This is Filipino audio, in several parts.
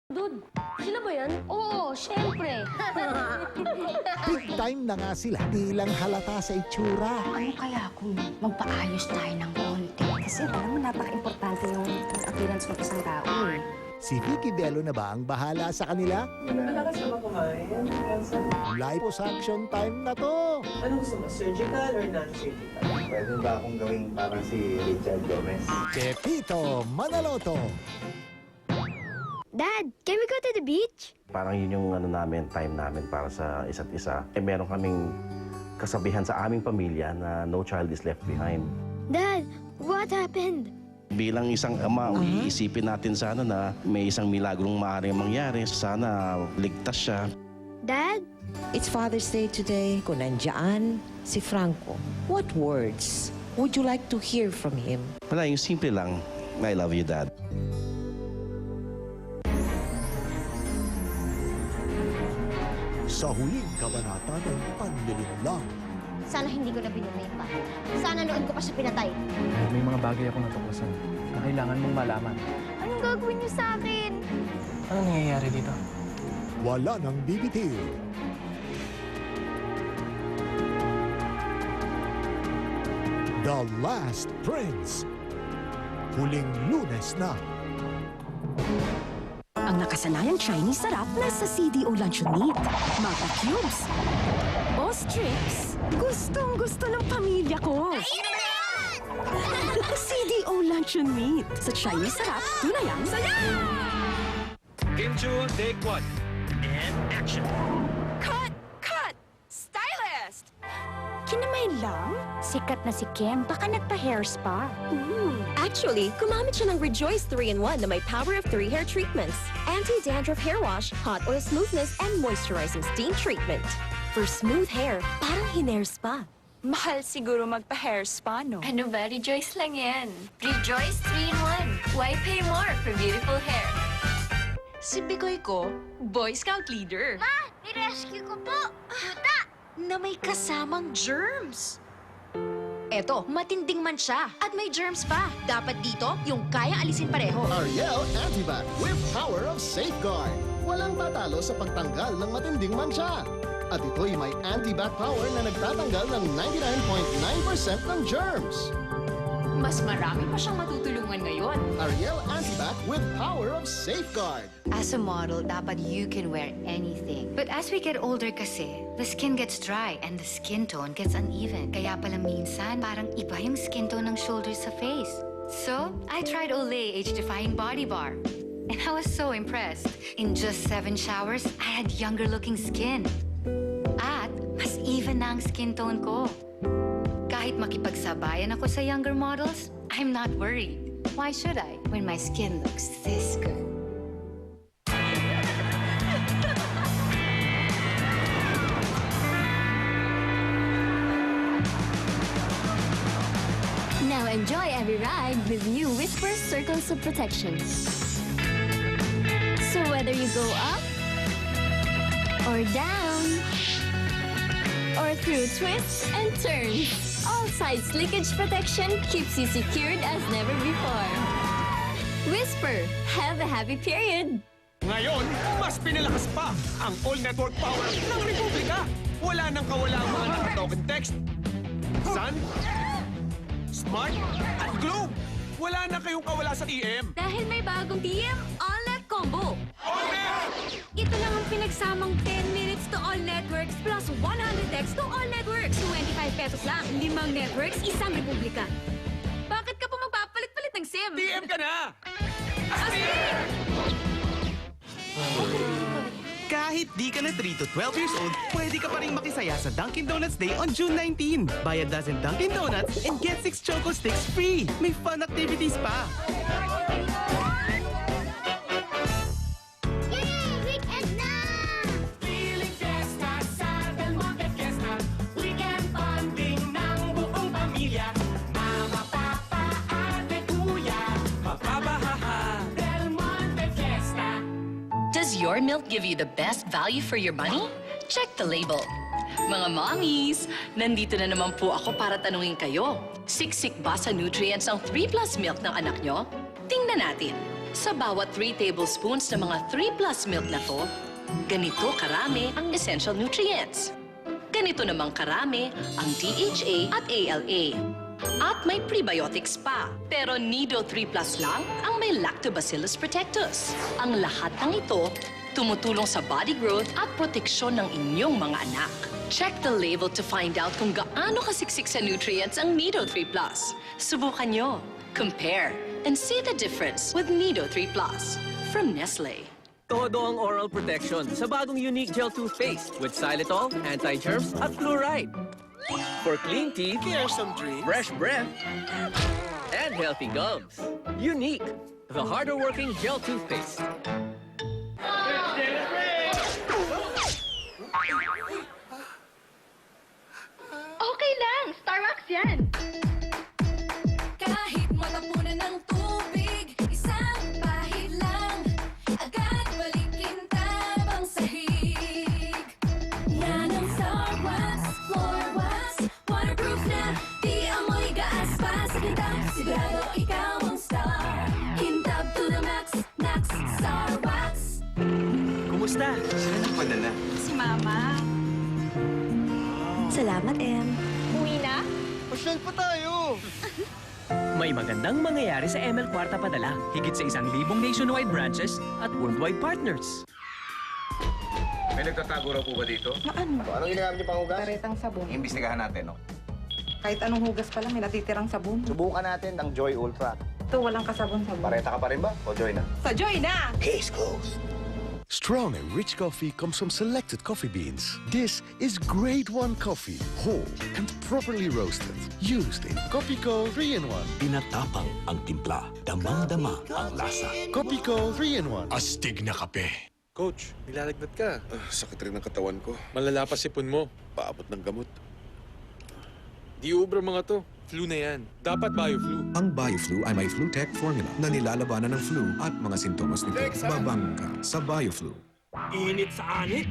Dude, sila ba yan? Oo, syempre. Big time na nga sila. Di lang halata sa itsura. Ano kaya kung magpaayos tayo ng konti? Kasi alam mo, napaka-importante yung appearance ng isang tao eh. Si Vicky Bello na ba ang bahala sa kanila? Malakas na ba kumain, Elsa? Liposuction time na to! Ano gusto mo, surgical or non-surgical? Pwede ba akong gawing parang si Richard Gomez? Pepito Manaloto. Dad, can we go to the beach? Parang yun yung time namin para sa isa't isa. Meron kaming kasabihan sa aming pamilya na no child is left behind. Dad, what happened? Bilang isang ama, iisipin natin sana na may isang milagrong maaaring mangyari. Sana ligtas siya. Dad? It's Father's Day today. Kung nandiyan si Franco, what words would you like to hear from him? Wala, yung simple lang, I love you, Dad. Sa huling kabanata ng Panlilinlang. Sana hindi ko na binutay pa. Sana noon ko pa siya pinatay. May mga bagay ako natuklasan na kailangan mong malaman. Anong gagawin niyo sa akin? Ano nangyayari dito? Wala nang bibitiw. The Last Prince. Huling Lunes na. Ang nakasanayang Chinese sarap nasa CDO Luncheon Meat. Mata Cubes. Boss Trips. Gustong-gusto ng pamilya ko. CDO Luncheon Meat. Sa Chinese sarap, tunayang saya! Kim Chu, take one. And action. Cut! Cut! Stylist! Kinamay lang? Sikat na si Kim, baka nagpa-hair spa. Actually, gumamit siya ng Rejoice 3-in-1 na may power of 3 hair treatments. Anti-dandruff hair wash, hot oil smoothness, and moisturizing steam treatment. For smooth hair, parang hinair spa. Mahal siguro magpa-hair spa, no? Ano ba? Rejoice lang yan. Rejoice 3-in-1. Why pay more for beautiful hair? Si Bigoy ko, Boy Scout leader. Ma, ni-rescue ko po. Yuta! Na may kasamang germs. Eto, matinding man siya at may germs pa. Dapat dito, yung kaya alisin pareho. Ariel Antibac with power of safeguard. Walang tatalo sa pagtanggal ng matinding mansya. At ito'y may antibac power na nagtatanggal ng 99.9% ng germs. Mas marami pa siyang matutulungan ngayon. Ariel Antibac with power of safeguard. As a model, dapat you can wear anything. But as we get older kasi, the skin gets dry and the skin tone gets uneven. Kaya pala minsan, parang iba yung skin tone ng shoulders sa face. So, I tried Olay Age-Defying Body Bar. And I was so impressed. In just 7 showers, I had younger-looking skin. At mas even na ang skin tone ko. Kahit makipagsabayan ako sa younger models, I'm not worried. Why should I when my skin looks this good? Now enjoy every ride with new Whisper Circles of Protection. So whether you go up or down or through twists and turns, all sides leakage protection keeps you secured as never before. Whisper, have a happy period. Ngayon, mas pinalakas pa ang All Network Power ng Republika. Wala nang kawala ang mga nakatoken text. Sun, Smart, at Globe. Wala na kayong kawala sa TM. Dahil may bagong TM All-Net Combo. Ito lang ang pinagsamang 10 minutes to all networks plus 100 texts to all networks. 25 pesos lang. 5 networks, isang republika. Bakit ka pa magpapalit-palit ng SIM? TM ka na! Kahit di ka na 3 to 12 years old, pwede ka pa rin makisaya sa Dunkin' Donuts Day on June 19. Buy a dozen Dunkin' Donuts and get 6 Choco Sticks free. May fun activities pa. Yay! Weekend na! Feeling Fiesta sa Del Monte Fiesta. Weekend bonding ng buong pamilya. Mama, papa, ate, kuya. Papabahaha. Del Monte Fiesta. Does your milk give you the best value for your money? Check the label. Mga mommies, nandito na naman po ako para tanungin kayo. Siksik ba sa nutrients ang 3+ milk ng anak nyo? Tingnan natin. Sa bawat 3 tablespoons ng mga 3+ milk na to, ganito karami ang essential nutrients. Ganito namang karami ang DHA at ALA. At may prebiotics pa. Pero Nido 3+ lang ang may Lactobacillus protectus. Ang lahat ng ito tumutulong sa body growth at proteksyon ng inyong mga anak. Check the label to find out kung gaano kasiksik sa nutrients ang Nido 3+. Subukan nyo, compare, and see the difference with Nido 3+. From Nestle. Todo ang oral protection sa bagong Unique Gel Toothpaste with xylitol, anti-germs, at fluoride. For clean teeth, care some dreams, fresh breath, and healthy gums. Unique, the harder working gel toothpaste. Okay lang, Starbucks yan. Kahit matapunan ng tubig, isang pahid lang, agad balikin tabang sahig. Yan ang Starbucks, floor wax, waterproof na, di amoy gaas pa sa kintab, sigurado ikaw ang star. Kintab to the max, max, Starbucks. Kumusta? Sino nagpadala? Si Mama. Salamat, Em. Uwi na? Pasyal pa tayo! May magandang mangyayari sa ML Kwarta Padala. Higit sa 1,000 nationwide branches at worldwide partners. May nagtatago raw po ba dito? Ano? Anong ginagamit niyo pang hugas? Karetang sabon. Imbestigahan natin, no? Kahit anong hugas pa lang, may natitirang sabon. Subukan natin ang Joy Ultra. Ito, walang kasabon-sabon. Pareta ka pa rin ba? O Joy na? Sa Joy na! Case closed. Strong and rich coffee comes from selected coffee beans. This is grade 1 coffee, whole and properly roasted. Used in Copico 3-in-1. Pinatapang ang timpla, damang-dama ang lasa. Copico 3-in-1. Astig na kape. Coach, nilalagnat ka. Sakit rin ng katawan ko. Malala pa sipon mo. Paabot ng gamot. Di ubra mga to. Flu na yan. Dapat BioFlu. Ang BioFlu ay may FluTech formula na nilalabanan ng flu at mga sintomas nito. Babang ka sa BioFlu. Init sa anit?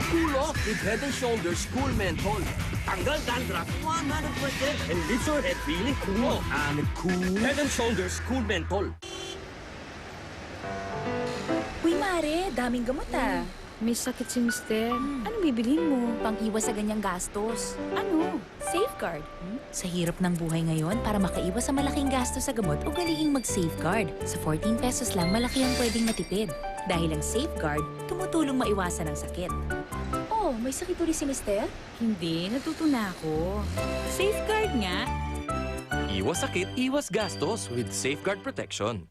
Cool off with Head & Shoulders Cool Menthol. Tanggal dandruff 100% and leaves your head feeling cool. And cool. Head & Shoulders Cool Menthol. Uy, Mare, daming gamot ah. May sakit si Mister. Ano bibilhin mo? Pang-iwas sa ganyang gastos. Ano? Safeguard. Sa hirap ng buhay ngayon, para makaiwas sa malaking gastos sa gamot, ugaliing mag-safeguard. Sa 14 pesos lang, malaki ang pwedeng matipid. Dahil ang Safeguard, tumutulong maiwasan ang sakit. Oh, may sakit ulit si Mister? Hindi, natuto na ako. Safeguard nga. Iwas sakit, iwas gastos with Safeguard Protection.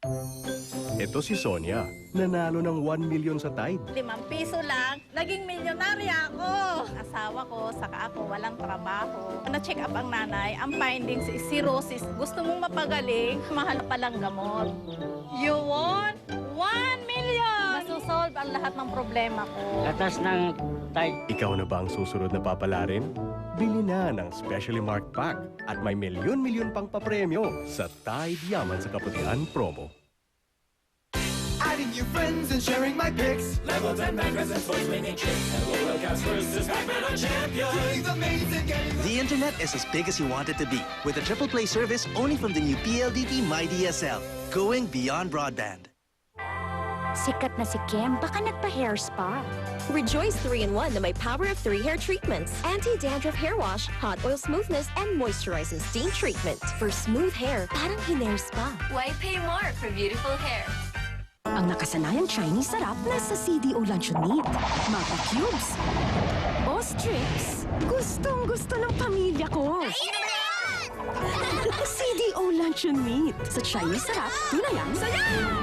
Ito si Sonia, nanalo ng 1 million sa Tide. 5 piso lang, naging milyonarya ako. Asawa ko, saka ako, walang trabaho. Na-check up ang nanay, ang findings is cirrhosis. Gusto mong mapagaling, mahal pa lang gamot. You want 1 million! Masusolve ang lahat ng problema ko. Gatas ng Tide. Ikaw na ba ang susunod na papalarin? Bili na ng specially marked pack at may milyon-milyon pang papremyo sa Tide Yaman sa Kaputihan promo. Adding new friends and sharing my pics. Level 10 magazines for winning tricks. And Royal Casters is Pac-Man a champion. Doing amazing games. The internet is as big as you want it to be with a triple play service only from the new PLDT MyDSL. Going beyond broadband. Sikat na si Kim, baka nagpa-hair spa. Rejoice 3-in-1 na may power of 3 hair treatments. Anti-dandruff hair wash, hot oil smoothness, and moisturizing steam treatment. For smooth hair, parang hinair spa. Why pay more for beautiful hair? Ang nakasanayang Chinese sarap nasa CDO Luncheon Meat. Mapa Cubes. Ostrix. Gustong-gusto ng pamilya ko. CDO Luncheon Meat. Sa Chinese sarap, tunayang saya!